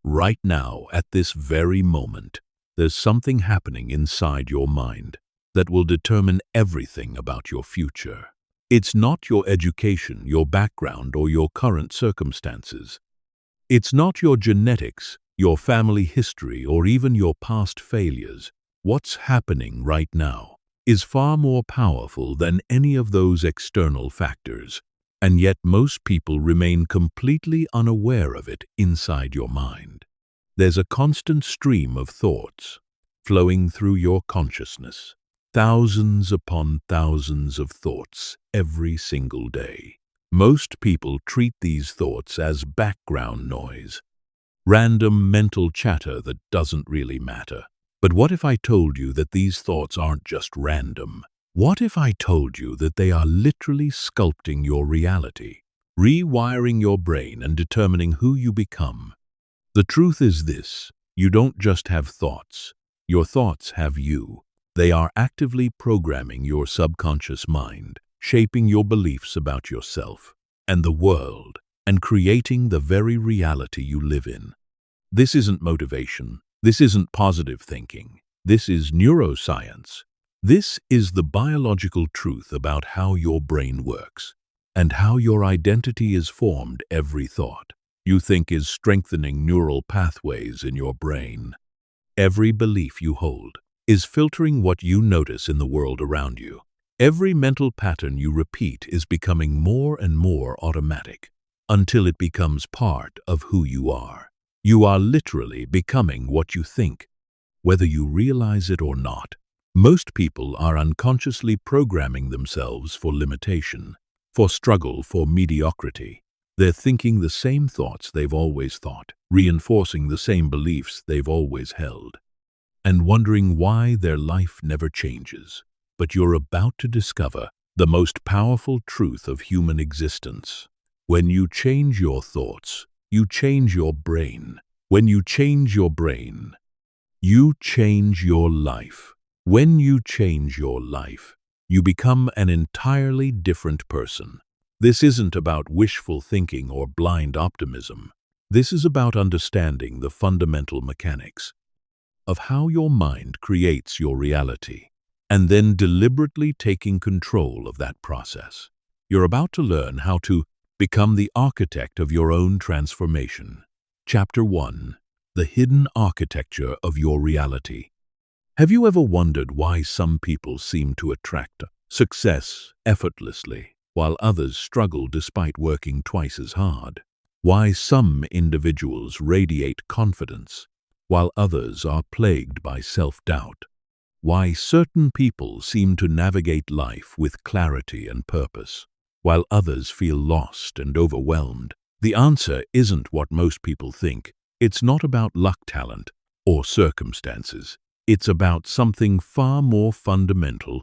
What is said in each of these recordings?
Right now, at this very moment, there's something happening inside your mind that will determine everything about your future. It's not your education, your background, or your current circumstances. It's not your genetics, your family history, or even your past failures. What's happening right now is far more powerful than any of those external factors, and yet most people remain completely unaware of it inside your mind. There's a constant stream of thoughts flowing through your consciousness, thousands upon thousands of thoughts every single day. Most people treat these thoughts as background noise, random mental chatter that doesn't really matter. But what if I told you that these thoughts aren't just random? What if I told you that they are literally sculpting your reality, rewiring your brain and determining who you become? The truth is this: you don't just have thoughts. Your thoughts have you. They are actively programming your subconscious mind, shaping your beliefs about yourself and the world, and creating the very reality you live in. This isn't motivation. This isn't positive thinking. This is neuroscience. This is the biological truth about how your brain works and how your identity is formed. Every thought you think is strengthening neural pathways in your brain. Every belief you hold is filtering what you notice in the world around you. Every mental pattern you repeat is becoming more and more automatic until it becomes part of who you are. You are literally becoming what you think, whether you realize it or not. Most people are unconsciously programming themselves for limitation, for struggle, for mediocrity. They're thinking the same thoughts they've always thought, reinforcing the same beliefs they've always held, and wondering why their life never changes. But you're about to discover the most powerful truth of human existence. When you change your thoughts, you change your brain. When you change your brain, you change your life. When you change your life, you become an entirely different person. This isn't about wishful thinking or blind optimism. This is about understanding the fundamental mechanics of how your mind creates your reality, and then deliberately taking control of that process. You're about to learn how to become the architect of your own transformation. Chapter 1: The Hidden Architecture of Your Reality. Have you ever wondered why some people seem to attract success effortlessly, while others struggle despite working twice as hard? Why some individuals radiate confidence, while others are plagued by self-doubt? Why certain people seem to navigate life with clarity and purpose, while others feel lost and overwhelmed? The answer isn't what most people think. It's not about luck, talent, or circumstances. It's about something far more fundamental: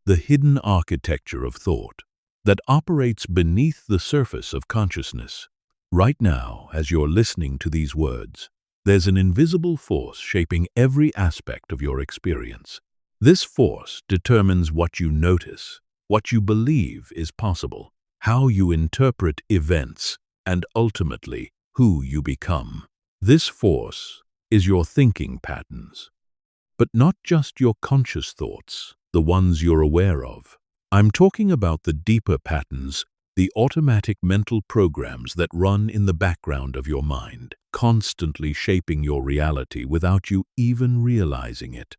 the hidden architecture of thought that operates beneath the surface of consciousness. Right now, as you're listening to these words, there's an invisible force shaping every aspect of your experience. This force determines what you notice, what you believe is possible, how you interpret events, and ultimately, who you become. This force is your thinking patterns. But not just your conscious thoughts, the ones you're aware of. I'm talking about the deeper patterns, the automatic mental programs that run in the background of your mind, constantly shaping your reality without you even realizing it.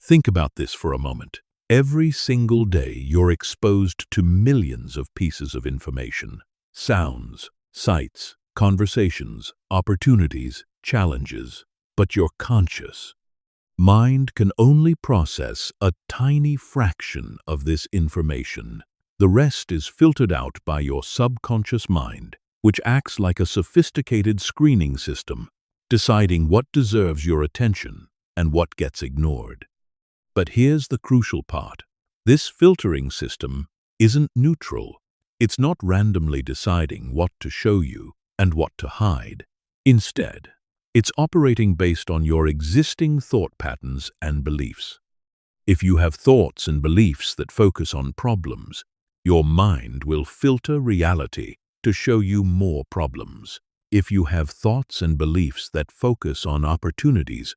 Think about this for a moment. Every single day, you're exposed to millions of pieces of information: sounds, sights, conversations, opportunities, challenges. But your conscious mind can only process a tiny fraction of this information. The rest is filtered out by your subconscious mind, which acts like a sophisticated screening system, deciding what deserves your attention and what gets ignored. But here's the crucial part. This filtering system isn't neutral. It's not randomly deciding what to show you and what to hide. Instead, it's operating based on your existing thought patterns and beliefs. If you have thoughts and beliefs that focus on problems, your mind will filter reality to show you more problems. If you have thoughts and beliefs that focus on opportunities,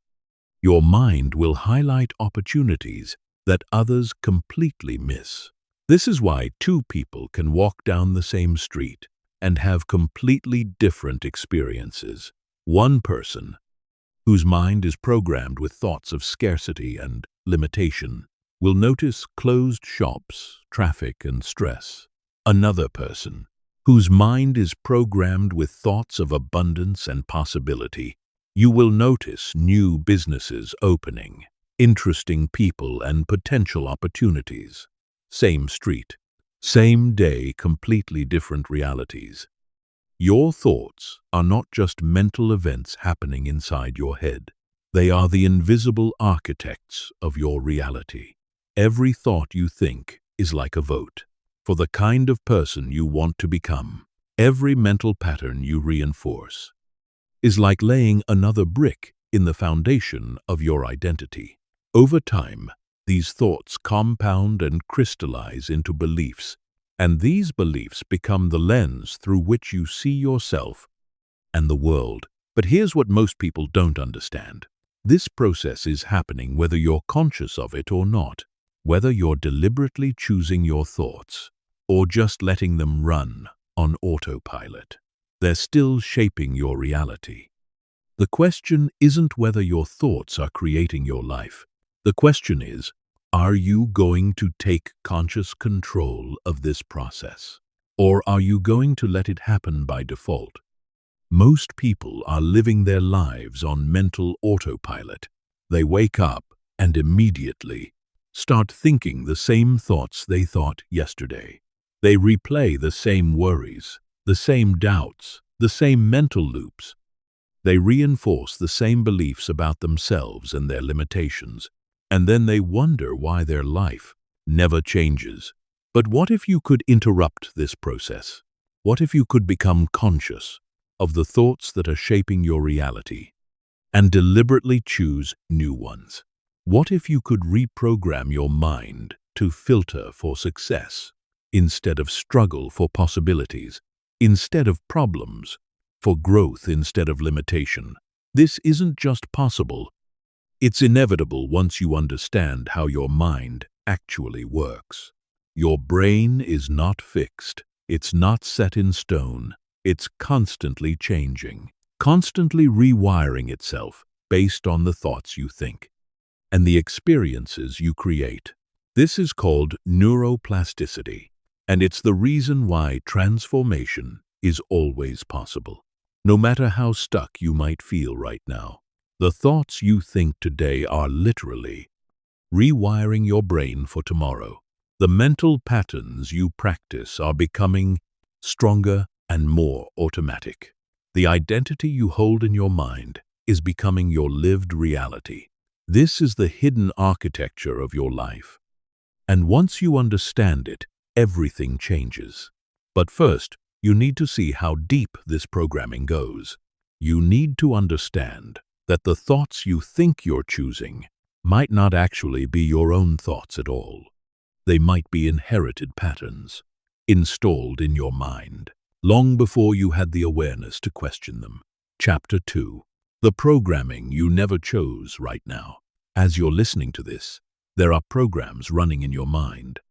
your mind will highlight opportunities that others completely miss. This is why two people can walk down the same street and have completely different experiences. One person, whose mind is programmed with thoughts of scarcity and limitation, will notice closed shops, traffic, and stress. Another person, whose mind is programmed with thoughts of abundance and possibility, you will notice new businesses opening, interesting people, and potential opportunities. Same street, same day, completely different realities. Your thoughts are not just mental events happening inside your head. They are the invisible architects of your reality. Every thought you think is like a vote for the kind of person you want to become. Every mental pattern you reinforce is like laying another brick in the foundation of your identity. Over time, these thoughts compound and crystallize into beliefs, and these beliefs become the lens through which you see yourself and the world. But here's what most people don't understand. This process is happening whether you're conscious of it or not, whether you're deliberately choosing your thoughts or just letting them run on autopilot. They're still shaping your reality. The question isn't whether your thoughts are creating your life. The question is, are you going to take conscious control of this process? Or are you going to let it happen by default? Most people are living their lives on mental autopilot. They wake up and immediately start thinking the same thoughts they thought yesterday. They replay the same worries, the same doubts, the same mental loops. They reinforce the same beliefs about themselves and their limitations, and then they wonder why their life never changes. But what if you could interrupt this process? What if you could become conscious of the thoughts that are shaping your reality and deliberately choose new ones? What if you could reprogram your mind to filter for success instead of struggle for possibilities, instead of problems for growth instead of limitation? This isn't just possible, it's inevitable once you understand how your mind actually works. Your brain is not fixed, it's not set in stone, it's constantly changing, constantly rewiring itself based on the thoughts you think and the experiences you create. This is called neuroplasticity, and it's the reason why transformation is always possible. No matter how stuck you might feel right now, the thoughts you think today are literally rewiring your brain for tomorrow. The mental patterns you practice are becoming stronger and more automatic. The identity you hold in your mind is becoming your lived reality. This is the hidden architecture of your life. And once you understand it, everything changes. But first, you need to see how deep this programming goes. You need to understand that the thoughts you think you're choosing might not actually be your own thoughts at all. They might be inherited patterns, installed in your mind, long before you had the awareness to question them. Chapter 2. The programming you never chose right now. As you're listening to this, there are programs running in your mind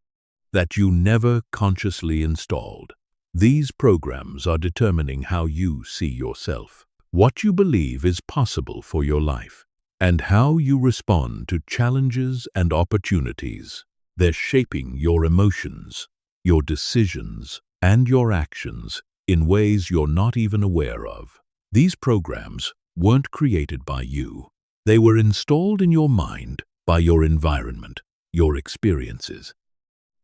that you never consciously installed. These programs are determining how you see yourself, what you believe is possible for your life, and how you respond to challenges and opportunities. They're shaping your emotions, your decisions, and your actions in ways you're not even aware of. These programs weren't created by you. They were installed in your mind by your environment, your experiences,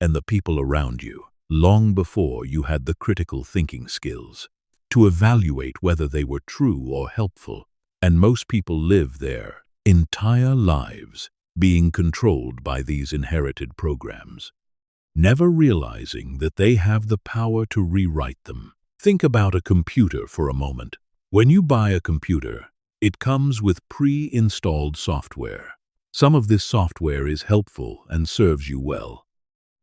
and the people around you, long before you had the critical thinking skills to evaluate whether they were true or helpful. And most people live their entire lives being controlled by these inherited programs, never realizing that they have the power to rewrite them. Think about a computer for a moment. When you buy a computer, it comes with pre-installed software. Some of this software is helpful and serves you well,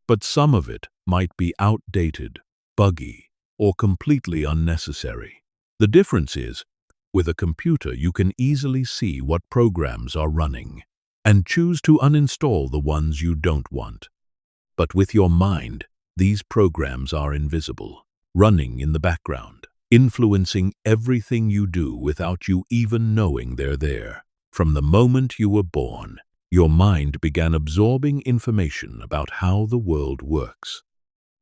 but some of it might be outdated, buggy, or completely unnecessary. The difference is, with a computer you can easily see what programs are running and choose to uninstall the ones you don't want. But with your mind, these programs are invisible, running in the background, influencing everything you do without you even knowing they're there. From the moment you were born, your mind began absorbing information about how the world works.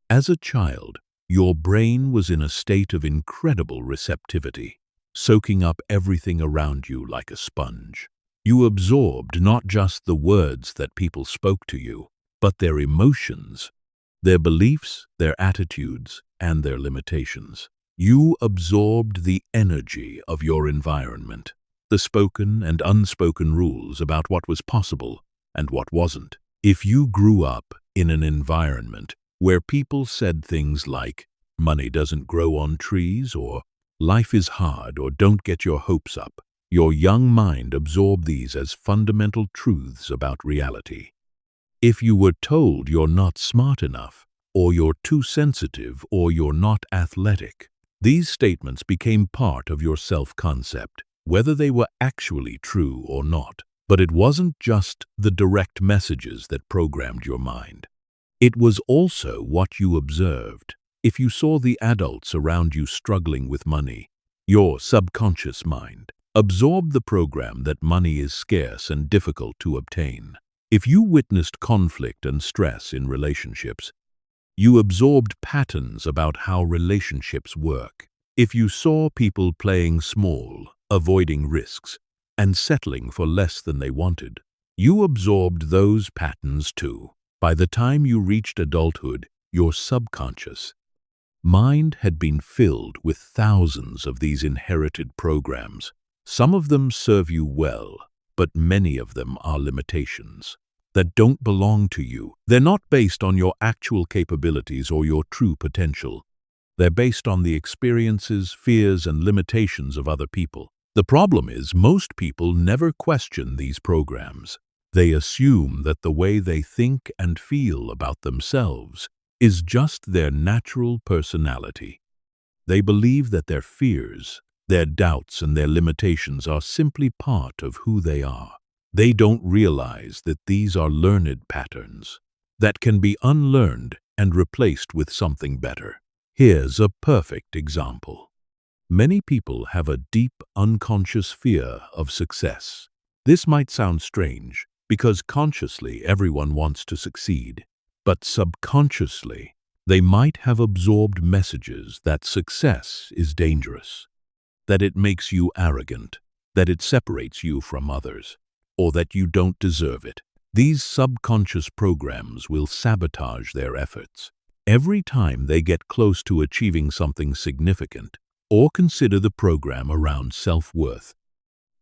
As a child, your brain was in a state of incredible receptivity, soaking up everything around you like a sponge. You absorbed not just the words that people spoke to you, but their emotions, their beliefs, their attitudes, and their limitations. You absorbed the energy of your environment, the spoken and unspoken rules about what was possible and what wasn't. If you grew up in an environment where people said things like, "Money doesn't grow on trees," or "Life is hard," or "Don't get your hopes up," your young mind absorbed these as fundamental truths about reality. If you were told you're not smart enough, or you're too sensitive, or you're not athletic, these statements became part of your self-concept, whether they were actually true or not. But it wasn't just the direct messages that programmed your mind. It was also what you observed. If you saw the adults around you struggling with money, your subconscious mind absorbed the program that money is scarce and difficult to obtain. If you witnessed conflict and stress in relationships, you absorbed patterns about how relationships work. If you saw people playing small, avoiding risks, and settling for less than they wanted, you absorbed those patterns too. By the time you reached adulthood, your subconscious mind had been filled with thousands of these inherited programs. Some of them serve you well, but many of them are limitations that don't belong to you. They're not based on your actual capabilities or your true potential. They're based on the experiences, fears, and limitations of other people. The problem is, most people never question these programs. They assume that the way they think and feel about themselves is just their natural personality. They believe that their fears, their doubts, and their limitations are simply part of who they are. They don't realize that these are learned patterns that can be unlearned and replaced with something better. Here's a perfect example. Many people have a deep, unconscious fear of success. This might sound strange, because consciously everyone wants to succeed, but subconsciously they might have absorbed messages that success is dangerous, that it makes you arrogant, that it separates you from others, or that you don't deserve it. These subconscious programs will sabotage their efforts. Every time they get close to achieving something significant, or consider the program around self-worth,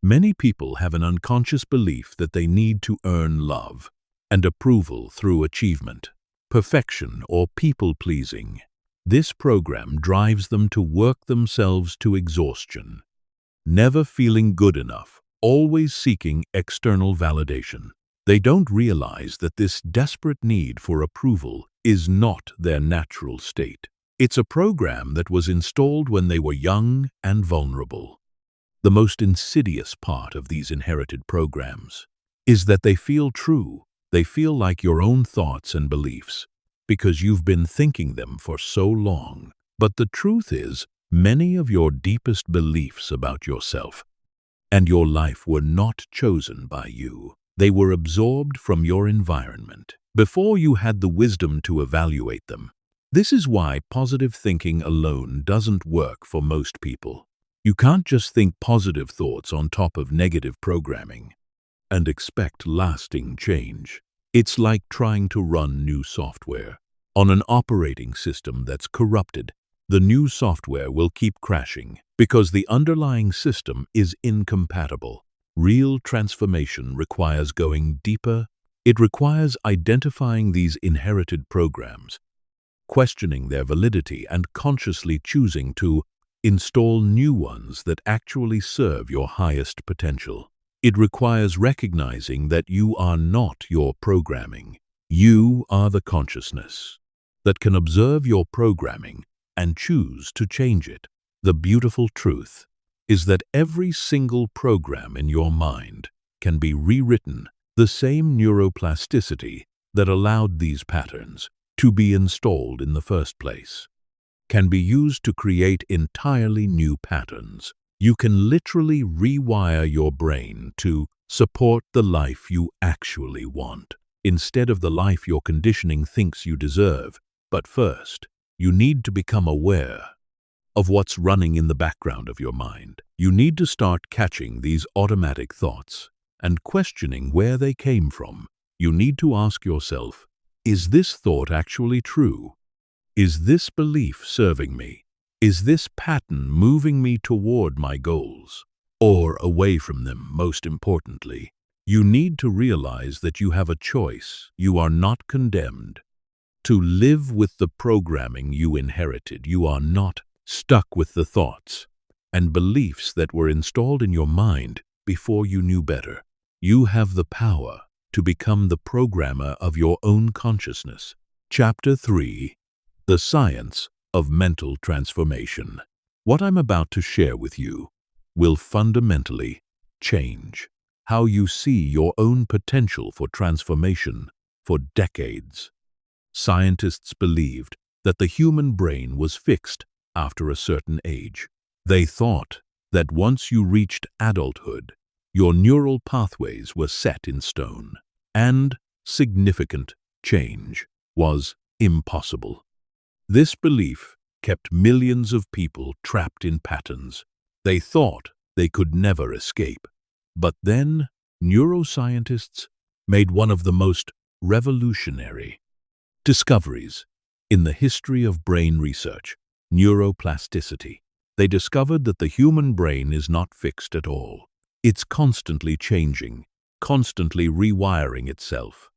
many people have an unconscious belief that they need to earn love and approval through achievement, perfection, or people-pleasing. This program drives them to work themselves to exhaustion, never feeling good enough, always seeking external validation. They don't realize that this desperate need for approval is not their natural state. It's a program that was installed when they were young and vulnerable. The most insidious part of these inherited programs is that they feel true. They feel like your own thoughts and beliefs because you've been thinking them for so long. But the truth is, many of your deepest beliefs about yourself and your life were not chosen by you. They were absorbed from your environment before you had the wisdom to evaluate them. This is why positive thinking alone doesn't work for most people. You can't just think positive thoughts on top of negative programming and expect lasting change. It's like trying to run new software on an operating system that's corrupted. The new software will keep crashing because the underlying system is incompatible. Real transformation requires going deeper. It requires identifying these inherited programs, questioning their validity, and consciously choosing to install new ones that actually serve your highest potential. It requires recognizing that you are not your programming. You are the consciousness that can observe your programming and choose to change it. The beautiful truth is that every single program in your mind can be rewritten. The same neuroplasticity that allowed these patterns to be installed in the first place can be used to create entirely new patterns. You can literally rewire your brain to support the life you actually want, instead of the life your conditioning thinks you deserve. But first, you need to become aware of what's running in the background of your mind. You need to start catching these automatic thoughts and questioning where they came from. You need to ask yourself, is this thought actually true? Is this belief serving me? Is this pattern moving me toward my goals or away from them? Most importantly, you need to realize that you have a choice. You are not condemned to live with the programming you inherited. You are not stuck with the thoughts and beliefs that were installed in your mind before you knew better. You have the power to become the programmer of your own consciousness. Chapter 3: The Science of Mental Transformation. What I'm about to share with you will fundamentally change how you see your own potential for transformation. For decades, scientists believed that the human brain was fixed after a certain age. They thought that once you reached adulthood, your neural pathways were set in stone, and significant change was impossible. This belief kept millions of people trapped in patterns they thought they could never escape. But then, neuroscientists made one of the most revolutionary discoveries in the history of brain research: neuroplasticity. They discovered that the human brain is not fixed at all. It's constantly changing, constantly rewiring itself,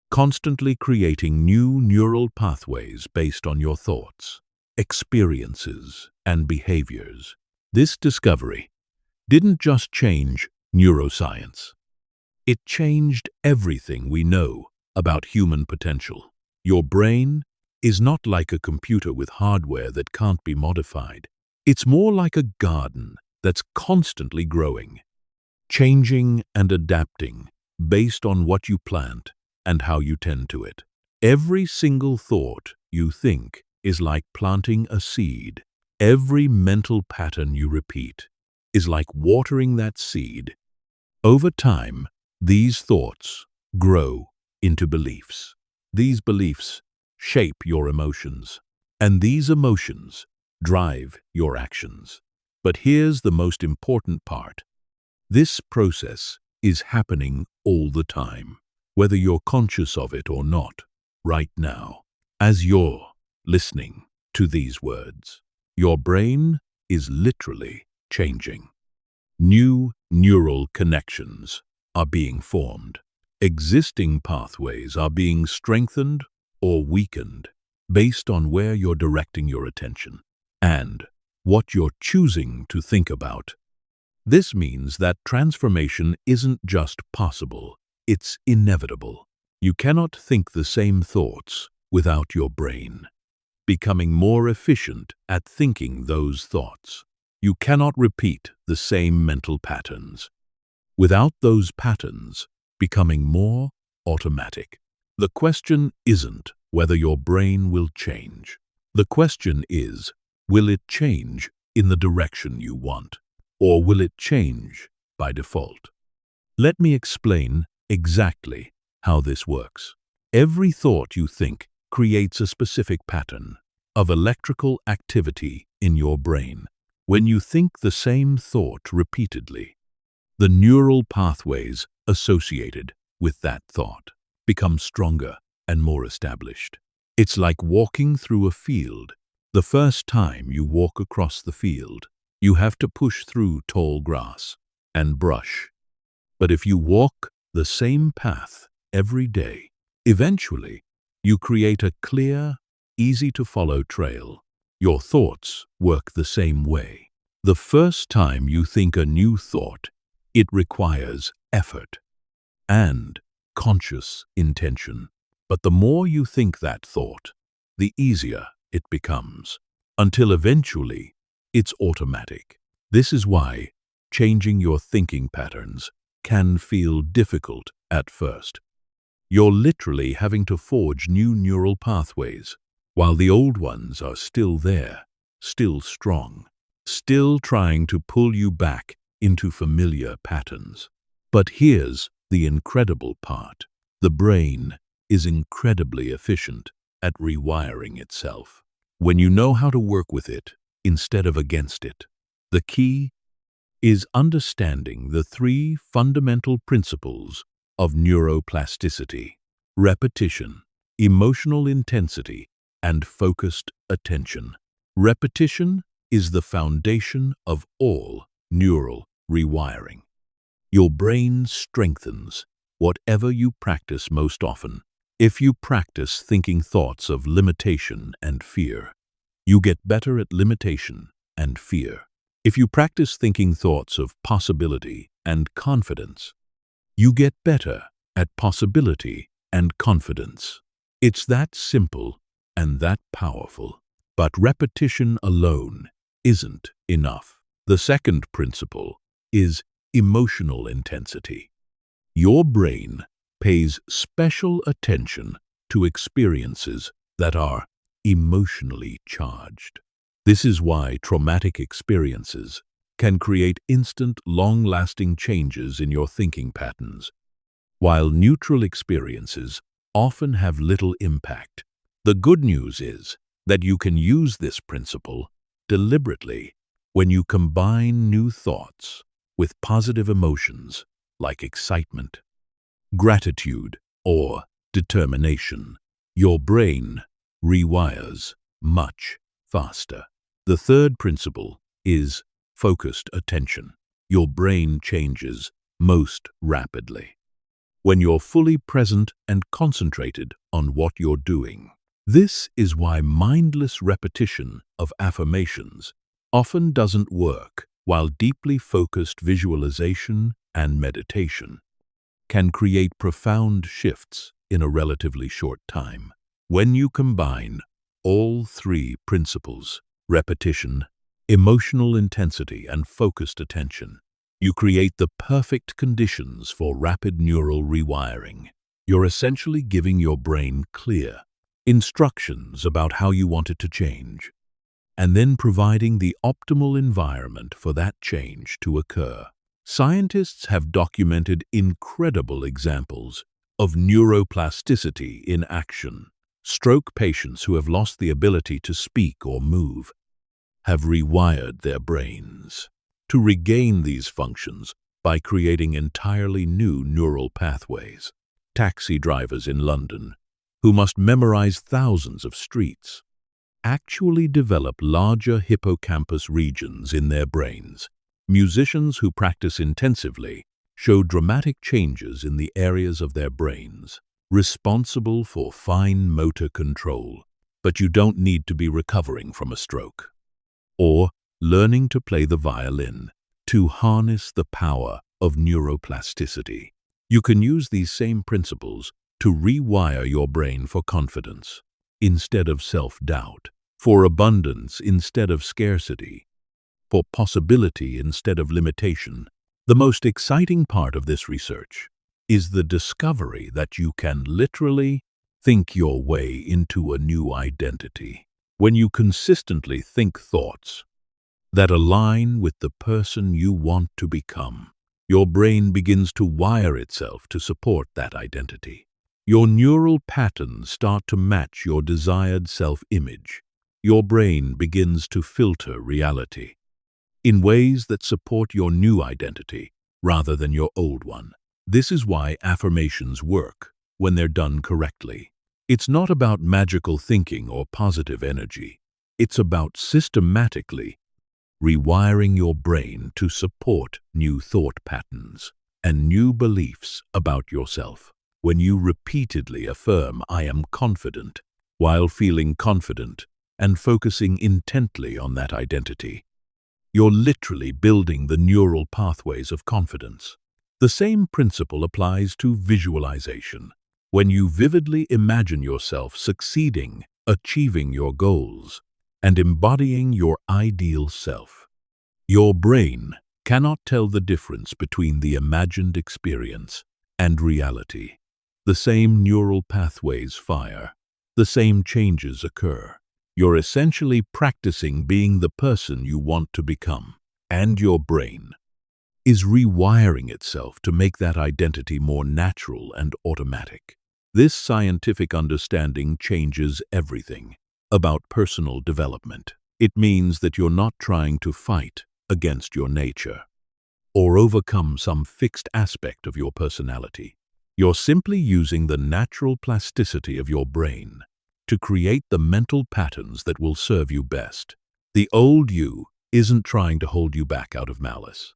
constantly creating new neural pathways based on your thoughts, experiences, and behaviors. This discovery didn't just change neuroscience. It changed everything we know about human potential. Your brain is not like a computer with hardware that can't be modified. It's more like a garden that's constantly growing, changing and adapting based on what you plant and how you tend to it. Every single thought you think is like planting a seed. Every mental pattern you repeat is like watering that seed. Over time, these thoughts grow into beliefs. These beliefs shape your emotions, and these emotions drive your actions. But here's the most important part. This process is happening all the time, whether you're conscious of it or not. Right now, as you're listening to these words, your brain is literally changing. New neural connections are being formed. Existing pathways are being strengthened or weakened based on where you're directing your attention and what you're choosing to think about. This means that transformation isn't just possible, it's inevitable. You cannot think the same thoughts without your brain becoming more efficient at thinking those thoughts. You cannot repeat the same mental patterns without those patterns becoming more automatic. The question isn't whether your brain will change. The question is, will it change in the direction you want, or will it change by default? Let me explain exactly how this works. Every thought you think creates a specific pattern of electrical activity in your brain. When you think the same thought repeatedly, the neural pathways associated with that thought become stronger and more established. It's like walking through a field. The first time you walk across the field, you have to push through tall grass and brush. But if you walk the same path every day, eventually you create a clear, easy-to-follow trail. Your thoughts work the same way. The first time you think a new thought, it requires effort and conscious intention. But the more you think that thought, the easier it becomes, until eventually It's automatic. This is why changing your thinking patterns can feel difficult at first. You're literally having to forge new neural pathways, while the old ones are still there, still strong, still trying to pull you back into familiar patterns. But here's the incredible part. The brain is incredibly efficient at rewiring itself when you know how to work with it instead of against it. The key is understanding the three fundamental principles of neuroplasticity: repetition, emotional intensity, and focused attention. Repetition is the foundation of all neural rewiring. Your brain strengthens whatever you practice most often. If you practice thinking thoughts of limitation and fear, you get better at limitation and fear. If you practice thinking thoughts of possibility and confidence, you get better at possibility and confidence. It's that simple and that powerful. But repetition alone isn't enough. The second principle is emotional intensity. Your brain pays special attention to experiences that are emotionally charged. This is why traumatic experiences can create instant, long-lasting changes in your thinking patterns, while neutral experiences often have little impact. The good news is that you can use this principle deliberately when you combine new thoughts with positive emotions like excitement, gratitude, or determination. Your brain rewires much faster. The third principle is focused attention. Your brain changes most rapidly when you're fully present and concentrated on what you're doing. This is why mindless repetition of affirmations often doesn't work, while deeply focused visualization and meditation can create profound shifts in a relatively short time. When you combine all three principles, repetition, emotional intensity, and focused attention, you create the perfect conditions for rapid neural rewiring. You're essentially giving your brain clear instructions about how you want it to change, and then providing the optimal environment for that change to occur. Scientists have documented incredible examples of neuroplasticity in action. Stroke patients who have lost the ability to speak or move have rewired their brains to regain these functions by creating entirely new neural pathways. Taxi drivers in London, who must memorize thousands of streets, actually develop larger hippocampus regions in their brains. Musicians who practice intensively show dramatic changes in the areas of their brains responsible for fine motor control. But you don't need to be recovering from a stroke or learning to play the violin to harness the power of neuroplasticity. You can use these same principles to rewire your brain for confidence instead of self-doubt, for abundance instead of scarcity, for possibility instead of limitation. The most exciting part of this research is the discovery that you can literally think your way into a new identity. When you consistently think thoughts that align with the person you want to become, your brain begins to wire itself to support that identity. Your neural patterns start to match your desired self-image. Your brain begins to filter reality in ways that support your new identity rather than your old one. This is why affirmations work when they're done correctly. It's not about magical thinking or positive energy. It's about systematically rewiring your brain to support new thought patterns and new beliefs about yourself. When you repeatedly affirm, "I am confident," while feeling confident and focusing intently on that identity, you're literally building the neural pathways of confidence. The same principle applies to visualization. When you vividly imagine yourself succeeding, achieving your goals, and embodying your ideal self. Your brain cannot tell the difference between the imagined experience and reality. The same neural pathways fire, the same changes occur. You're essentially practicing being the person you want to become, and your brain is rewiring itself to make that identity more natural and automatic. This scientific understanding changes everything about personal development. It means that you're not trying to fight against your nature or overcome some fixed aspect of your personality. You're simply using the natural plasticity of your brain to create the mental patterns that will serve you best. The old you isn't trying to hold you back out of malice.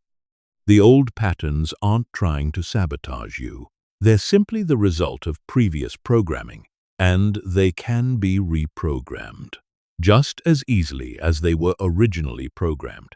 The old patterns aren't trying to sabotage you. They're simply the result of previous programming, and they can be reprogrammed just as easily as they were originally programmed.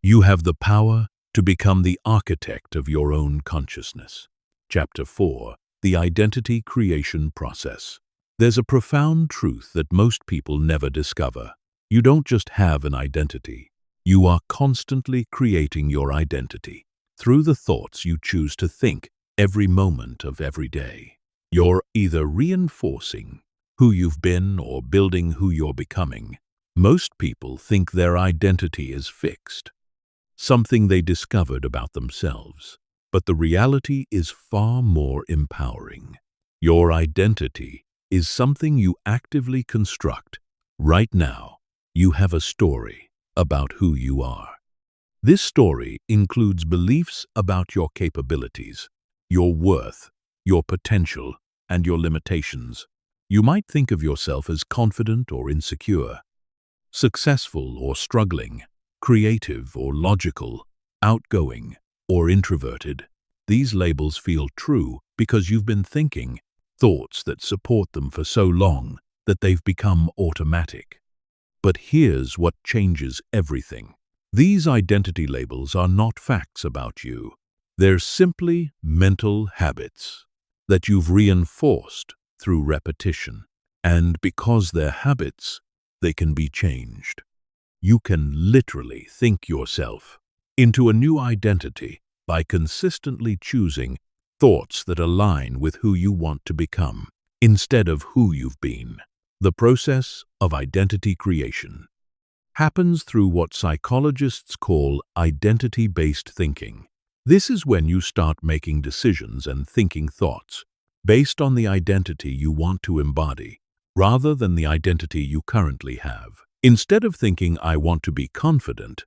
You have the power to become the architect of your own consciousness. Chapter 4: The Identity Creation Process. There's a profound truth that most people never discover. You don't just have an identity. You are constantly creating your identity through the thoughts you choose to think every moment of every day. You're either reinforcing who you've been or building who you're becoming. Most people think their identity is fixed, something they discovered about themselves. But the reality is far more empowering. Your identity is something you actively construct. Right now, you have a story about who you are. This story includes beliefs about your capabilities, your worth, your potential, and your limitations. You might think of yourself as confident or insecure, successful or struggling, creative or logical, outgoing or introverted. These labels feel true because you've been thinking thoughts that support them for so long that they've become automatic. But here's what changes everything. These identity labels are not facts about you. They're simply mental habits that you've reinforced through repetition. And because they're habits, they can be changed. You can literally think yourself into a new identity by consistently choosing thoughts that align with who you want to become instead of who you've been. The process of identity creation happens through what psychologists call identity-based thinking. This is when you start making decisions and thinking thoughts based on the identity you want to embody, rather than the identity you currently have. Instead of thinking, "I want to be confident,"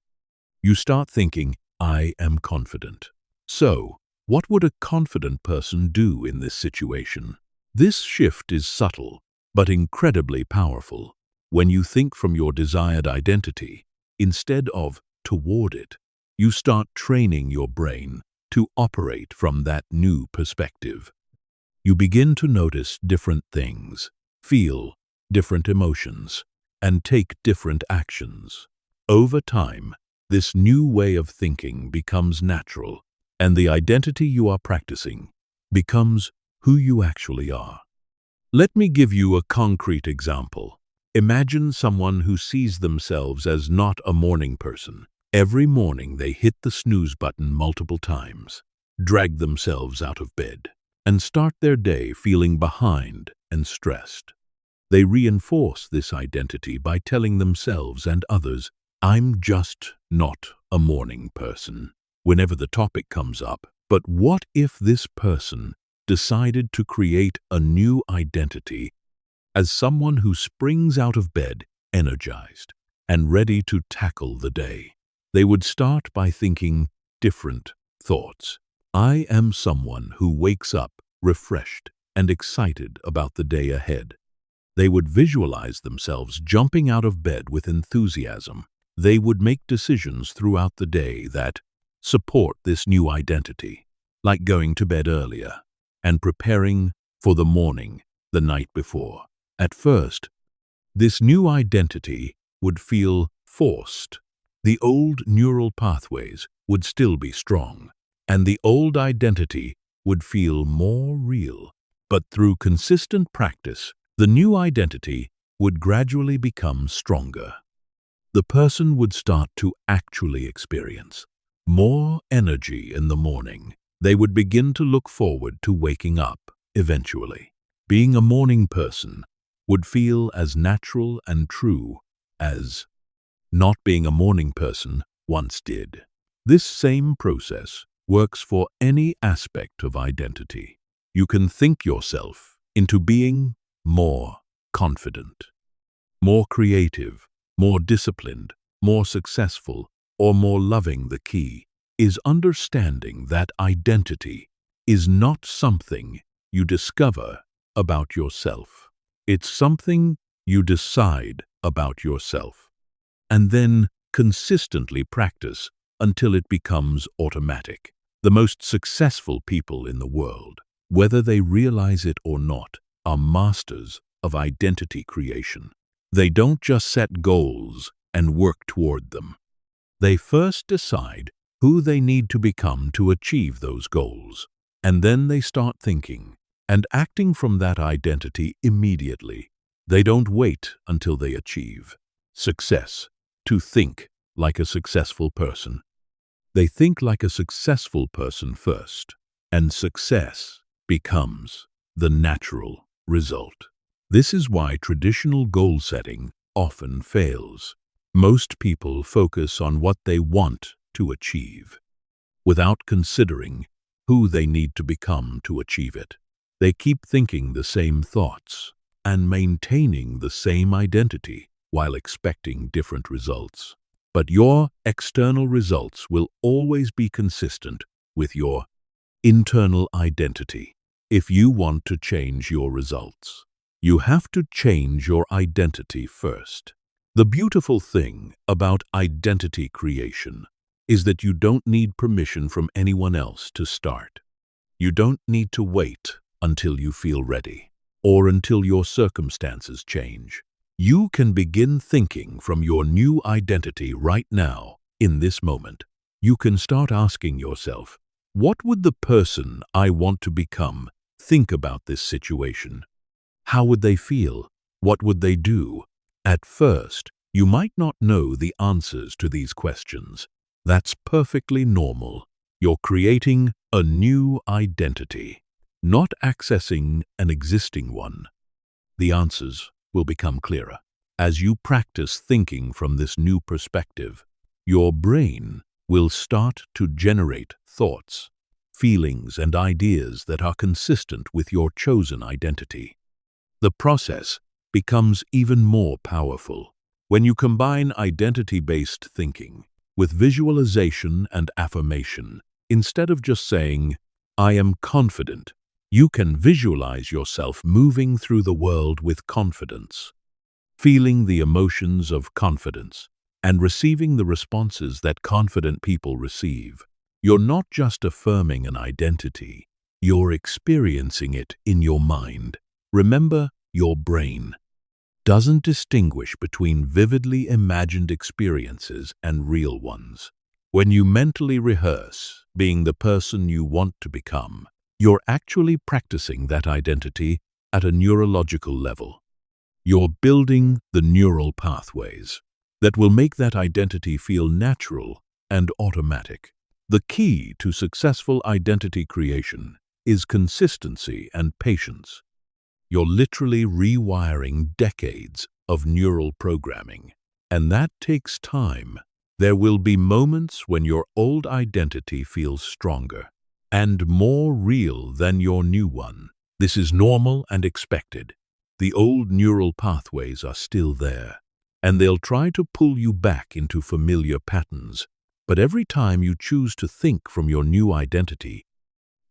you start thinking, "I am confident." So, what would a confident person do in this situation? This shift is subtle, but incredibly powerful. When you think from your desired identity, instead of toward it, you start training your brain to operate from that new perspective. You begin to notice different things, feel different emotions, and take different actions. Over time, this new way of thinking becomes natural, and the identity you are practicing becomes who you actually are. Let me give you a concrete example. Imagine someone who sees themselves as not a morning person. Every morning they hit the snooze button multiple times, drag themselves out of bed, and start their day feeling behind and stressed. They reinforce this identity by telling themselves and others, "I'm just not a morning person," whenever the topic comes up. But what if this person decided to create a new identity as someone who springs out of bed energized and ready to tackle the day? They would start by thinking different thoughts. I am someone who wakes up refreshed and excited about the day ahead. They would visualize themselves jumping out of bed with enthusiasm. They would make decisions throughout the day that support this new identity, like going to bed earlier and preparing for the morning the night before. At first, this new identity would feel forced. The old neural pathways would still be strong, and the old identity would feel more real. But through consistent practice, the new identity would gradually become stronger. the person would start to actually experience more energy in the morning. They would begin to look forward to waking up eventually. Being a morning person would feel as natural and true as not being a morning person once did. This same process works for any aspect of identity. You can think yourself into being more confident, more creative, more disciplined, more successful, or more loving. The key is understanding that identity is not something you discover about yourself. It's something you decide about yourself, and then consistently practice until it becomes automatic. The most successful people in the world, whether they realize it or not, are masters of identity creation. They don't just set goals and work toward them. They first decide who they need to become to achieve those goals, and then they start thinking and acting from that identity immediately. They don't wait until they achieve success to think like a successful person. They think like a successful person first, and success becomes the natural result. This is why traditional goal setting often fails. Most people focus on what they want to achieve, without considering who they need to become to achieve it. They keep thinking the same thoughts and maintaining the same identity while expecting different results. But your external results will always be consistent with your internal identity. If you want to change your results, you have to change your identity first. The beautiful thing about identity creation is that you don't need permission from anyone else to start. You don't need to wait until you feel ready or until your circumstances change. You can begin thinking from your new identity right now, in this moment. You can start asking yourself, what would the person I want to become think about this situation? How would they feel? What would they do? At first, you might not know the answers to these questions. That's perfectly normal. You're creating a new identity, not accessing an existing one. The answers will become clearer. As you practice thinking from this new perspective, your brain will start to generate thoughts, feelings, and ideas that are consistent with your chosen identity. The process becomes even more powerful when you combine identity-based thinking with visualization and affirmation. Instead of just saying, "I am confident," you can visualize yourself moving through the world with confidence, feeling the emotions of confidence, and receiving the responses that confident people receive. You're not just affirming an identity, you're experiencing it in your mind. Remember, your brain doesn't distinguish between vividly imagined experiences and real ones. When you mentally rehearse being the person you want to become, you're actually practicing that identity at a neurological level. You're building the neural pathways that will make that identity feel natural and automatic. The key to successful identity creation is consistency and patience. You're literally rewiring decades of neural programming, and that takes time. There will be moments when your old identity feels stronger and more real than your new one. This is normal and expected. The old neural pathways are still there, and they'll try to pull you back into familiar patterns. But every time you choose to think from your new identity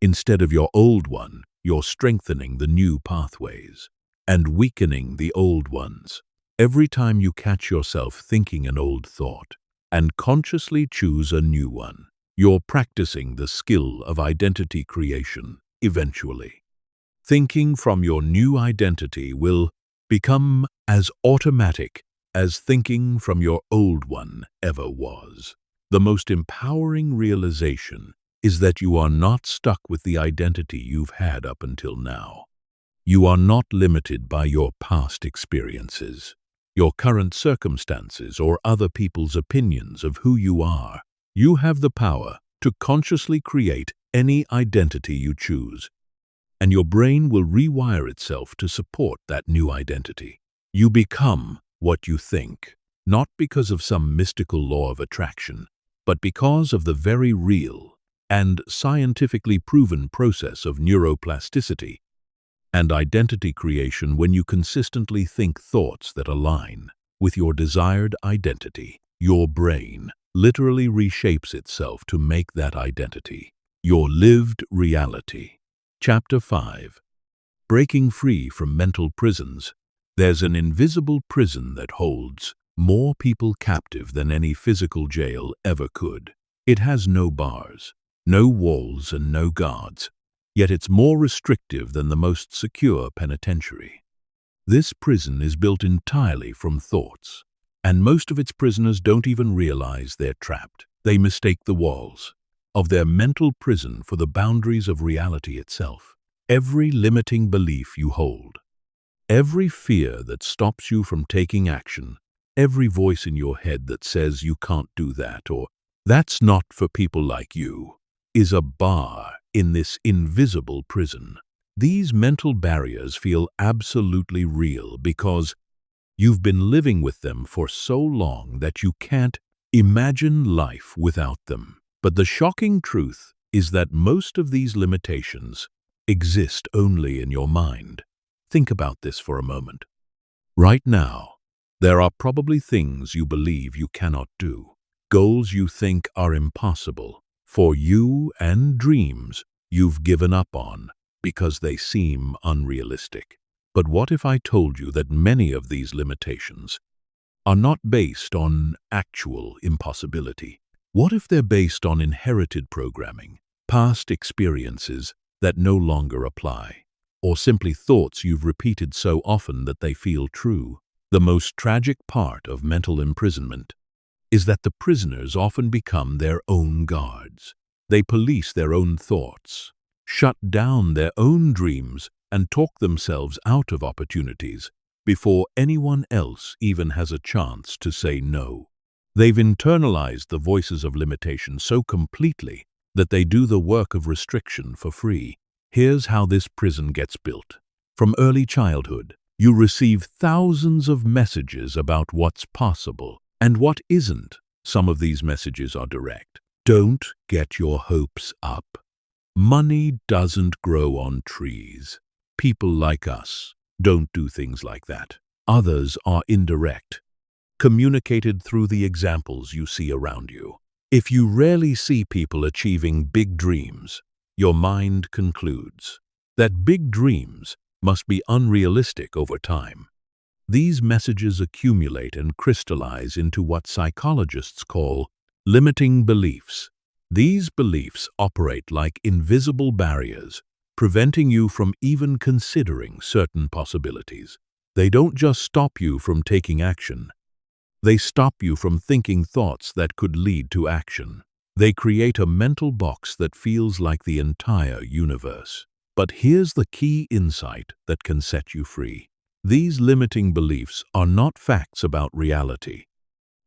instead of your old one, you're strengthening the new pathways and weakening the old ones. Every time you catch yourself thinking an old thought and consciously choose a new one, you're practicing the skill of identity creation eventually. Thinking from your new identity will become as automatic as thinking from your old one ever was. The most empowering realization is that you are not stuck with the identity you've had up until now. You are not limited by your past experiences. your current circumstances, or other people's opinions of who you are. You have the power to consciously create any identity you choose, and your brain will rewire itself to support that new identity. You become what you think, not because of some mystical law of attraction, but because of the very real and scientifically proven process of neuroplasticity and identity creation. When you consistently think thoughts that align with your desired identity, your brain literally reshapes itself to make that identity your lived reality. Chapter 5. Breaking free from mental prisons. There's an invisible prison that holds more people captive than any physical jail ever could. It has no bars, no walls, and no guards, yet it's more restrictive than the most secure penitentiary. This prison is built entirely from thoughts, and most of its prisoners don't even realize they're trapped. They mistake the walls of their mental prison for the boundaries of reality itself. Every limiting belief you hold, every fear that stops you from taking action, every voice in your head that says you can't do that or that's not for people like you, is a bar in this invisible prison. These mental barriers feel absolutely real because you've been living with them for so long that you can't imagine life without them. But the shocking truth is that most of these limitations exist only in your mind. Think about this for a moment. Right now, there are probably things you believe you cannot do, goals you think are impossible for you, and dreams you've given up on because they seem unrealistic. But what if I told you that many of these limitations are not based on actual impossibility? What if they're based on inherited programming, past experiences that no longer apply, or simply thoughts you've repeated so often that they feel true? The most tragic part of mental imprisonment is that the prisoners often become their own guards. They police their own thoughts, shut down their own dreams, and talk themselves out of opportunities before anyone else even has a chance to say no. They've internalized the voices of limitation so completely that they do the work of restriction for free. Here's how this prison gets built. From early childhood, you receive thousands of messages about what's possible and what isn't. Some of these messages are direct. Don't get your hopes up. Money doesn't grow on trees. People like us don't do things like that. Others are indirect, communicated through the examples you see around you. If you rarely see people achieving big dreams, your mind concludes that big dreams must be unrealistic over time. These messages accumulate and crystallize into what psychologists call limiting beliefs. These beliefs operate like invisible barriers, preventing you from even considering certain possibilities. They don't just stop you from taking action. They stop you from thinking thoughts that could lead to action. They create a mental box that feels like the entire universe. But here's the key insight that can set you free. These limiting beliefs are not facts about reality.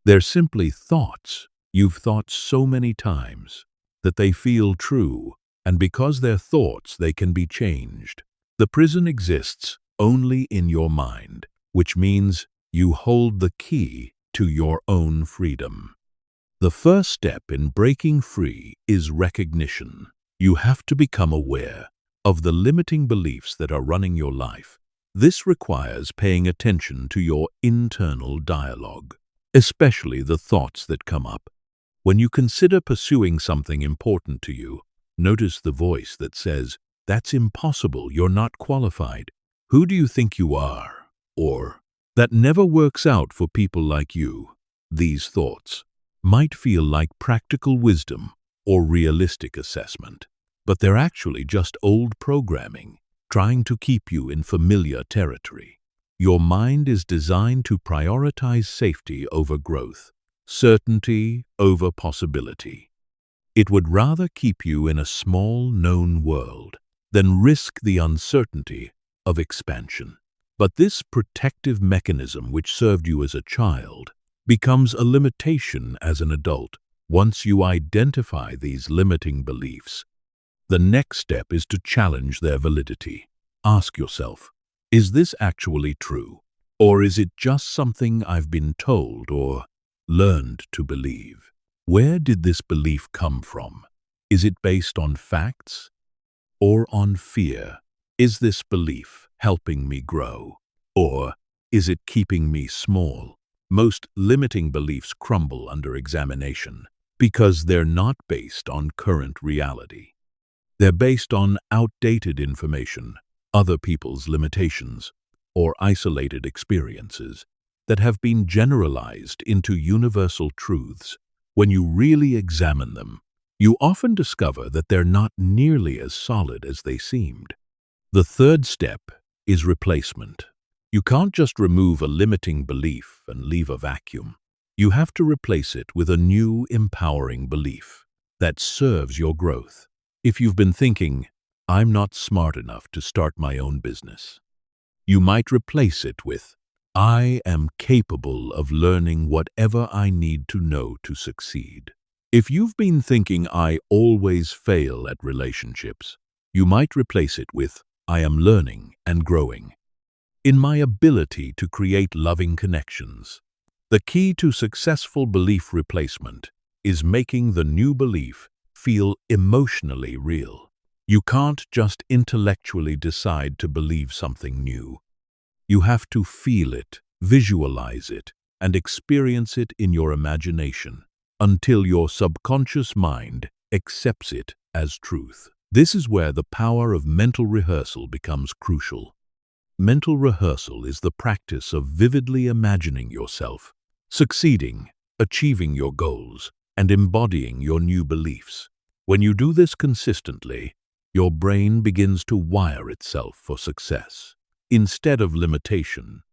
They're simply thoughts you've thought so many times that they feel true, and because they're thoughts, they can be changed. The prison exists only in your mind, which means you hold the key to your own freedom. The first step in breaking free is recognition. You have to become aware of the limiting beliefs that are running your life. This requires paying attention to your internal dialogue, especially the thoughts that come up. When you consider pursuing something important to you, notice the voice that says, "That's impossible, you're not qualified. Who do you think you are?" Or, "That never works out for people like you." These thoughts might feel like practical wisdom or realistic assessment, but they're actually just old programming, trying to keep you in familiar territory. Your mind is designed to prioritize safety over growth, certainty over possibility. It would rather keep you in a small, known world than risk the uncertainty of expansion. But this protective mechanism which served you as a child becomes a limitation as an adult. Once you identify these limiting beliefs, the next step is to challenge their validity. Ask yourself, is this actually true? Or is it just something I've been told or learned to believe? Where did this belief come from? Is it based on facts or on fear? Is this belief helping me grow, or is it keeping me small? Most limiting beliefs crumble under examination because they're not based on current reality. They're based on outdated information, other people's limitations, or isolated experiences that have been generalized into universal truths. When you really examine them, you often discover that they're not nearly as solid as they seemed. The third step is replacement. You can't just remove a limiting belief and leave a vacuum. You have to replace it with a new, empowering belief that serves your growth. If you've been thinking, I'm not smart enough to start my own business, you might replace it with, I am capable of learning whatever I need to know to succeed. If you've been thinking, I always fail at relationships, you might replace it with, I am learning and growing in my ability to create loving connections. The key to successful belief replacement is making the new belief feel emotionally real. You can't just intellectually decide to believe something new. You have to feel it, visualize it, and experience it in your imagination until your subconscious mind accepts it as truth. This is where the power of mental rehearsal becomes crucial. Mental rehearsal is the practice of vividly imagining yourself succeeding, achieving your goals, and embodying your new beliefs. When you do this consistently, your brain begins to wire itself for success. Instead of limitation,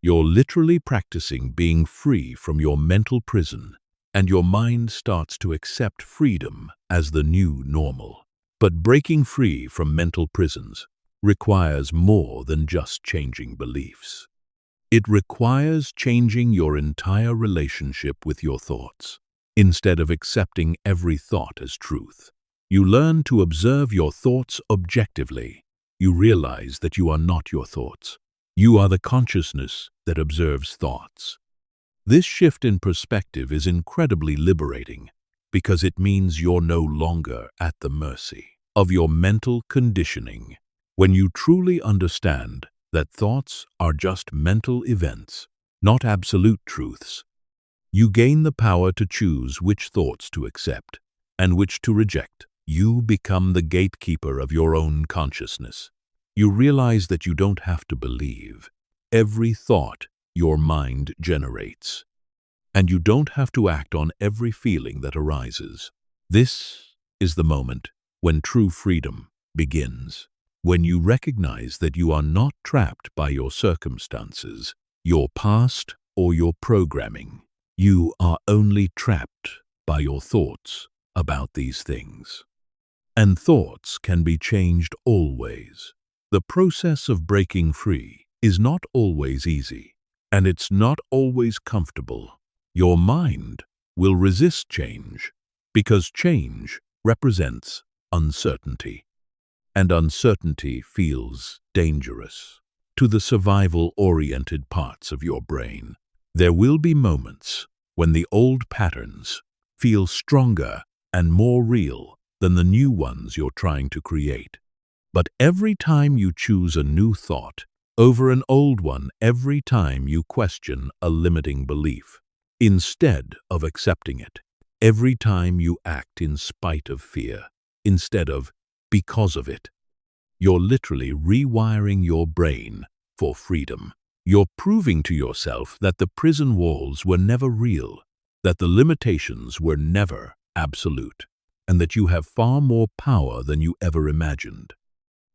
you're literally practicing being free from your mental prison, and your mind starts to accept freedom as the new normal. But breaking free from mental prisons requires more than just changing beliefs. It requires changing your entire relationship with your thoughts. Instead of accepting every thought as truth, you learn to observe your thoughts objectively. You realize that you are not your thoughts. You are the consciousness that observes thoughts. This shift in perspective is incredibly liberating because it means you're no longer at the mercy of your mental conditioning. When you truly understand that thoughts are just mental events, not absolute truths, you gain the power to choose which thoughts to accept and which to reject. You become the gatekeeper of your own consciousness. You realize that you don't have to believe every thought your mind generates, and you don't have to act on every feeling that arises. This is the moment when true freedom begins. When you recognize that you are not trapped by your circumstances, your past, or your programming. You are only trapped by your thoughts about these things. And thoughts can be changed always. The process of breaking free is not always easy, and it's not always comfortable. Your mind will resist change because change represents uncertainty, and uncertainty feels dangerous to the survival-oriented parts of your brain. There will be moments when the old patterns feel stronger and more real than the new ones you're trying to create. But every time you choose a new thought over an old one, every time you question a limiting belief, instead of accepting it, every time you act in spite of fear, instead of because of it, you're literally rewiring your brain for freedom. You're proving to yourself that the prison walls were never real, that the limitations were never absolute, and that you have far more power than you ever imagined.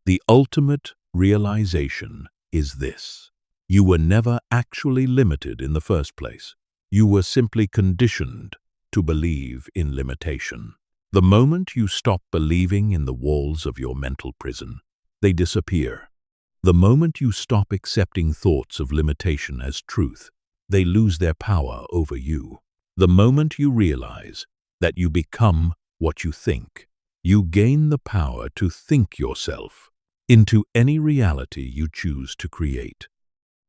The ultimate realization is this: you were never actually limited in the first place. You were simply conditioned to believe in limitation. The moment you stop believing in the walls of your mental prison, they disappear. The moment you stop accepting thoughts of limitation as truth, they lose their power over you. The moment you realize that you become what you think, you gain the power to think yourself into any reality you choose to create.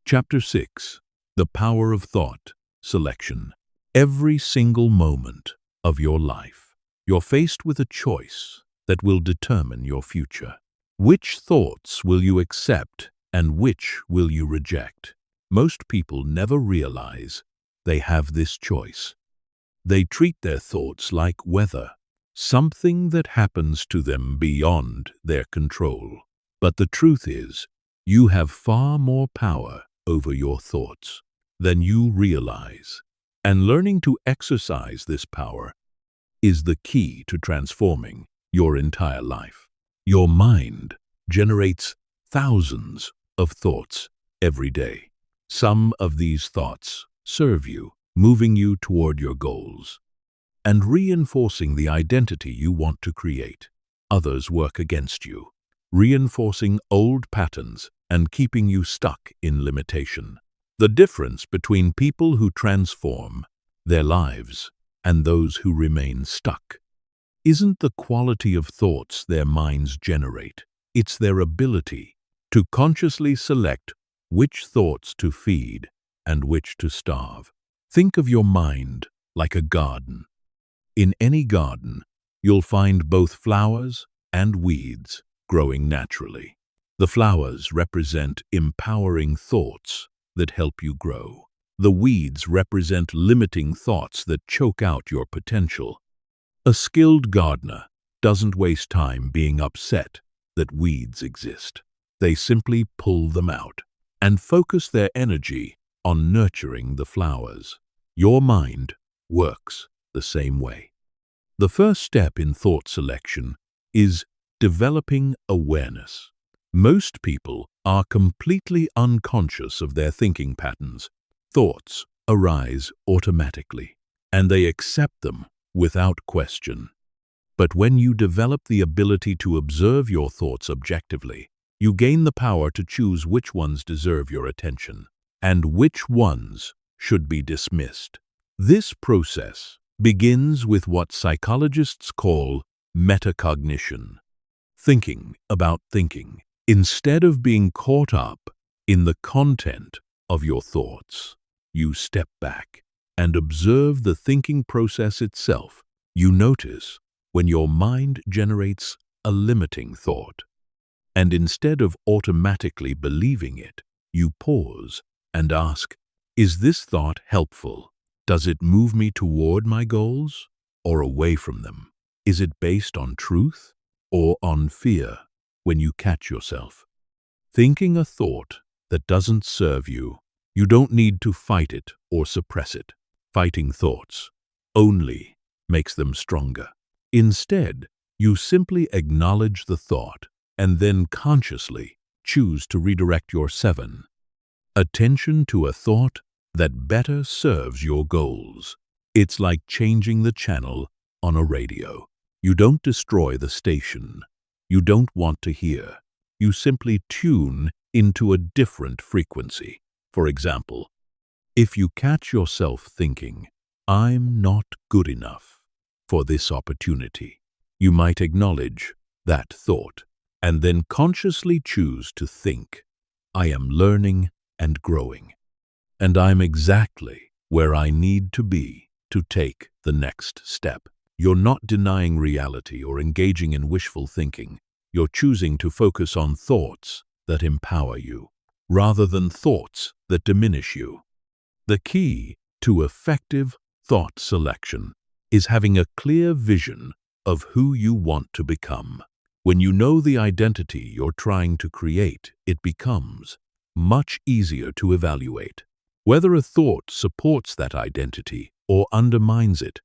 Chapter 6. The Power of Thought Selection. Every single moment of your life, you're faced with a choice that will determine your future. Which thoughts will you accept and which will you reject? Most people never realize they have this choice. They treat their thoughts like weather, something that happens to them beyond their control. But the truth is, you have far more power over your thoughts than you realize. And learning to exercise this power is the key to transforming your entire life. Your mind generates thousands of thoughts every day. Some of these thoughts serve you, moving you toward your goals and reinforcing the identity you want to create. Others work against you, reinforcing old patterns and keeping you stuck in limitation. The difference between people who transform their lives and those who remain stuck isn't the quality of thoughts their minds generate. It's their ability to consciously select which thoughts to feed and which to starve. Think of your mind like a garden. In any garden, you'll find both flowers and weeds growing naturally. The flowers represent empowering thoughts that help you grow. The weeds represent limiting thoughts that choke out your potential. A skilled gardener doesn't waste time being upset that weeds exist. They simply pull them out and focus their energy on nurturing the flowers. Your mind works the same way. The first step in thought selection is developing awareness. Most people are completely unconscious of their thinking patterns. Thoughts arise automatically, and they accept them without question. But when you develop the ability to observe your thoughts objectively, you gain the power to choose which ones deserve your attention and which ones should be dismissed. This process begins with what psychologists call metacognition, thinking about thinking. Instead of being caught up in the content of your thoughts, you step back and observe the thinking process itself. You notice when your mind generates a limiting thought, and instead of automatically believing it, you pause and ask, is this thought helpful? Does it move me toward my goals or away from them? Is it based on truth or on fear? When you catch yourself thinking a thought that doesn't serve you, you don't need to fight it or suppress it. Fighting thoughts only makes them stronger. Instead, you simply acknowledge the thought and then consciously choose to redirect your attention to a thought that better serves your goals. It's like changing the channel on a radio. You don't destroy the station you don't want to hear. You simply tune into a different frequency. For example, if you catch yourself thinking, I'm not good enough for this opportunity, you might acknowledge that thought and then consciously choose to think, I am learning and growing, and I'm exactly where I need to be to take the next step. You're not denying reality or engaging in wishful thinking. You're choosing to focus on thoughts that empower you, rather than thoughts that diminish you. The key to effective thought selection is having a clear vision of who you want to become. When you know the identity you're trying to create, it becomes much easier to evaluate whether a thought supports that identity or undermines it.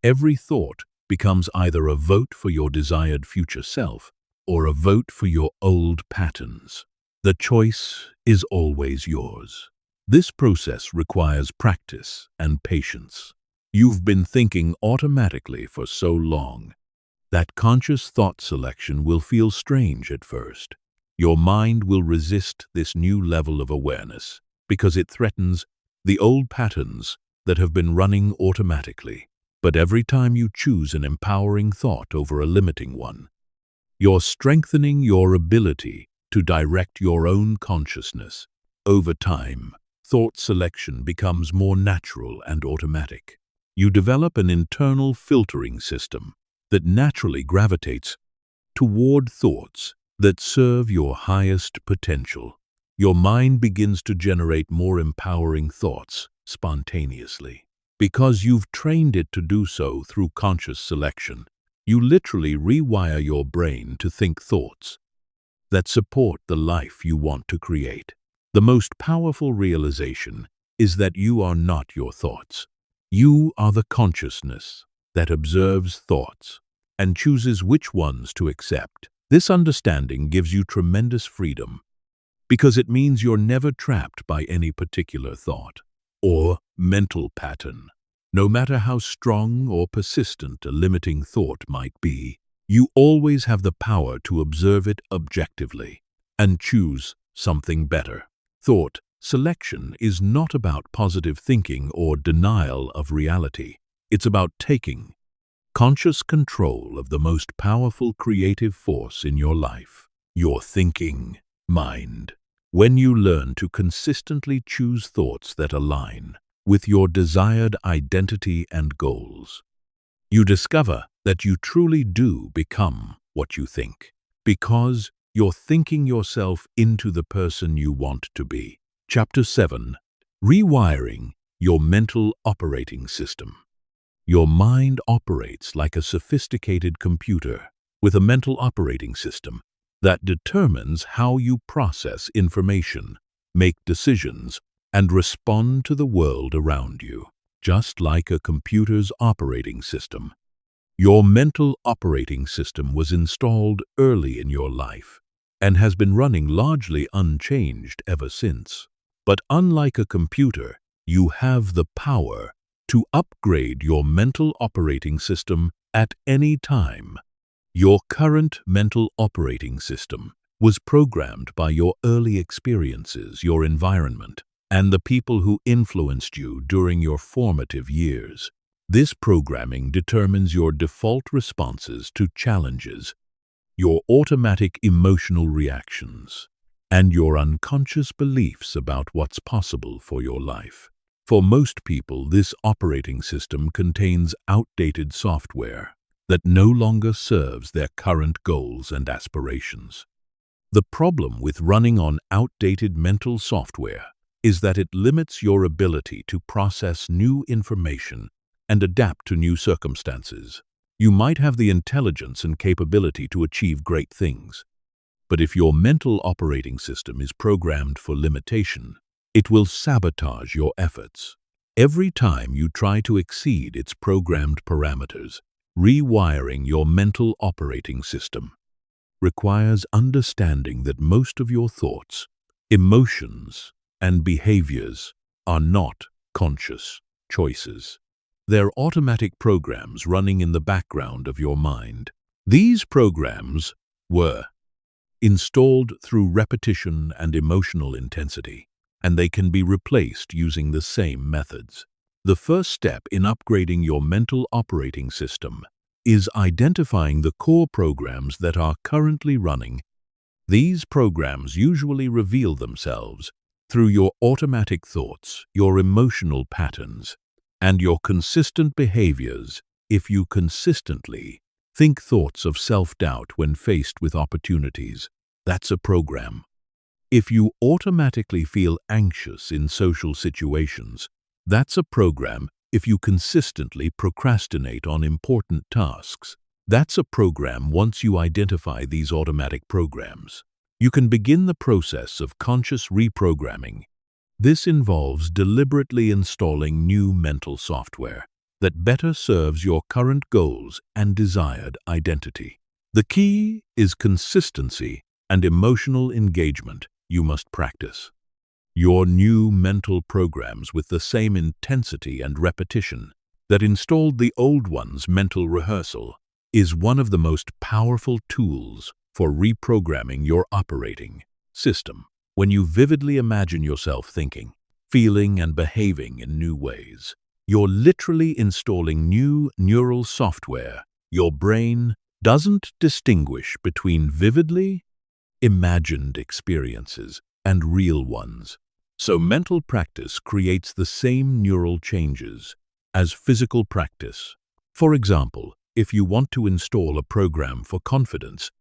Every thought becomes either a vote for your desired future self or a vote for your old patterns. The choice is always yours. This process requires practice and patience. You've been thinking automatically for so long that conscious thought selection will feel strange at first. Your mind will resist this new level of awareness because it threatens the old patterns that have been running automatically. But every time you choose an empowering thought over a limiting one, you're strengthening your ability to direct your own consciousness. Over time, thought selection becomes more natural and automatic. You develop an internal filtering system that naturally gravitates toward thoughts that serve your highest potential. Your mind begins to generate more empowering thoughts spontaneously. Because you've trained it to do so through conscious selection, you literally rewire your brain to think thoughts that support the life you want to create. The most powerful realization is that you are not your thoughts. You are the consciousness that observes thoughts and chooses which ones to accept. This understanding gives you tremendous freedom because it means you're never trapped by any particular thought or mental pattern. No matter how strong or persistent a limiting thought might be, you always have the power to observe it objectively and choose something better. Thought selection is not about positive thinking or denial of reality. It's about taking conscious control of the most powerful creative force in your life, your thinking mind. When you learn to consistently choose thoughts that align with your desired identity and goals, you discover that you truly do become what you think, because you're thinking yourself into the person you want to be. Chapter 7. Rewiring your mental operating system. Your mind operates like a sophisticated computer with a mental operating system that determines how you process information, make decisions, and respond to the world around you. Just like a computer's operating system, your mental operating system was installed early in your life and has been running largely unchanged ever since. But unlike a computer, you have the power to upgrade your mental operating system at any time. Your current mental operating system was programmed by your early experiences, your environment, and the people who influenced you during your formative years. This programming determines your default responses to challenges, your automatic emotional reactions, and your unconscious beliefs about what's possible for your life. For most people, this operating system contains outdated software that no longer serves their current goals and aspirations. The problem with running on outdated mental software is that it limits your ability to process new information and adapt to new circumstances. You might have the intelligence and capability to achieve great things, but if your mental operating system is programmed for limitation, it will sabotage your efforts. Every time you try to exceed its programmed parameters, rewiring your mental operating system requires understanding that most of your thoughts, emotions, and behaviors are not conscious choices. They're automatic programs running in the background of your mind. These programs were installed through repetition and emotional intensity, and they can be replaced using the same methods. The first step in upgrading your mental operating system is identifying the core programs that are currently running. These programs usually reveal themselves through your automatic thoughts, your emotional patterns, and your consistent behaviors. If you consistently think thoughts of self-doubt when faced with opportunities, that's a program. If you automatically feel anxious in social situations, that's a program. If you consistently procrastinate on important tasks, that's a program. Once you identify these automatic programs, you can begin the process of conscious reprogramming. This involves deliberately installing new mental software that better serves your current goals and desired identity. The key is consistency and emotional engagement. You must practice your new mental programs with the same intensity and repetition that installed the old ones. Mental rehearsal is one of the most powerful tools for reprogramming your operating system. When you vividly imagine yourself thinking, feeling, and behaving in new ways, you're literally installing new neural software. Your brain doesn't distinguish between vividly imagined experiences and real ones. So mental practice creates the same neural changes as physical practice. For example, if you want to install a program for confidence,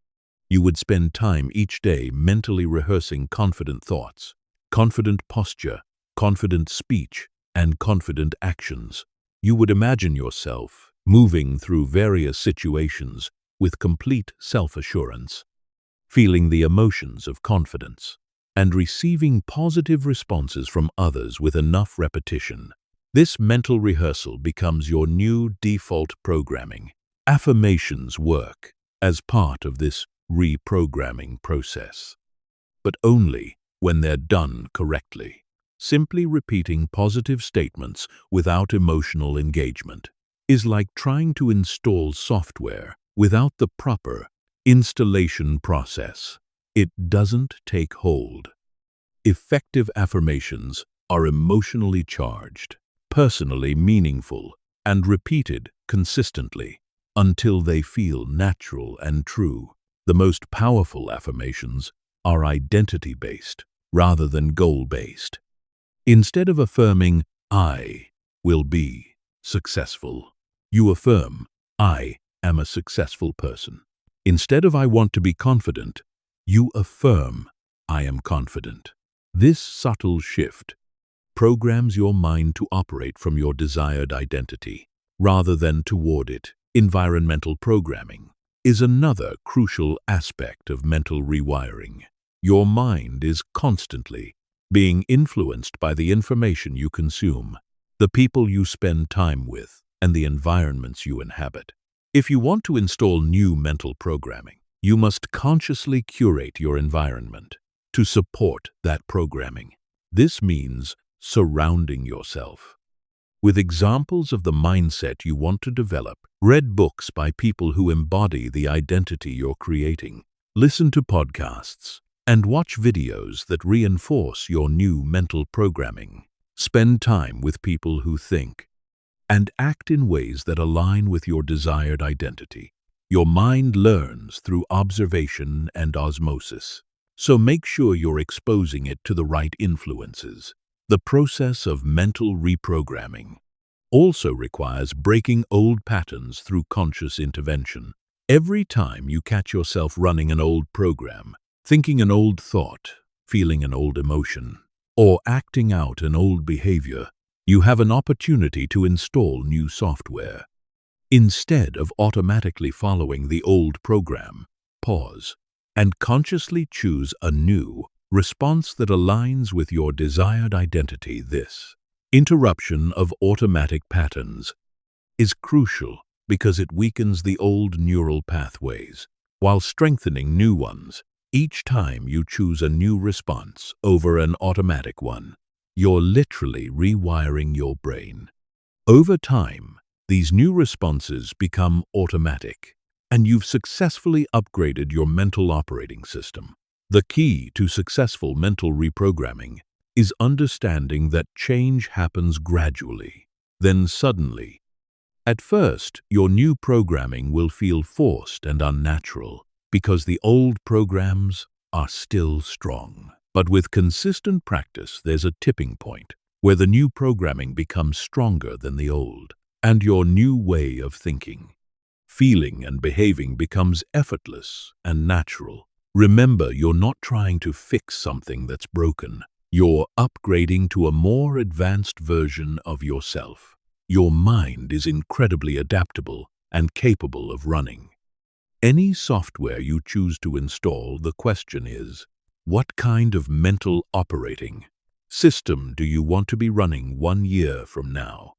you would spend time each day mentally rehearsing confident thoughts, confident posture, confident speech, and confident actions. You would imagine yourself moving through various situations with complete self-assurance, feeling the emotions of confidence, and receiving positive responses from others with enough repetition. This mental rehearsal becomes your new default programming. Affirmations work as part of this reprogramming process, but only when they're done correctly. Simply repeating positive statements without emotional engagement is like trying to install software without the proper installation process. It doesn't take hold. Effective affirmations are emotionally charged, personally meaningful, and repeated consistently until they feel natural and true. The most powerful affirmations are identity-based rather than goal-based. Instead of affirming, "I will be successful," you affirm, "I am a successful person." Instead of "I want to be confident," you affirm, "I am confident." This subtle shift programs your mind to operate from your desired identity rather than toward it. Environmental programming is another crucial aspect of mental rewiring. Your mind is constantly being influenced by the information you consume, the people you spend time with, and the environments you inhabit. If you want to install new mental programming, you must consciously curate your environment to support that programming. This means surrounding yourself with examples of the mindset you want to develop. Read books by people who embody the identity you're creating. Listen to podcasts and watch videos that reinforce your new mental programming. Spend time with people who think and act in ways that align with your desired identity. Your mind learns through observation and osmosis, so make sure you're exposing it to the right influences. The process of mental reprogramming also requires breaking old patterns through conscious intervention. Every time you catch yourself running an old program, thinking an old thought, feeling an old emotion, or acting out an old behavior, you have an opportunity to install new software. Instead of automatically following the old program, pause and consciously choose a new response that aligns with your desired identity. This interruption of automatic patterns is crucial because it weakens the old neural pathways while strengthening new ones. Each time you choose a new response over an automatic one, you're literally rewiring your brain. Over time, these new responses become automatic, and you've successfully upgraded your mental operating system. The key to successful mental reprogramming is understanding that change happens gradually, then suddenly. At first, your new programming will feel forced and unnatural because the old programs are still strong. But with consistent practice, there's a tipping point where the new programming becomes stronger than the old, and your new way of thinking, feeling, and behaving becomes effortless and natural. Remember, you're not trying to fix something that's broken. You're upgrading to a more advanced version of yourself. Your mind is incredibly adaptable and capable of running any software you choose to install. The question is, what kind of mental operating system do you want to be running 1 year from now?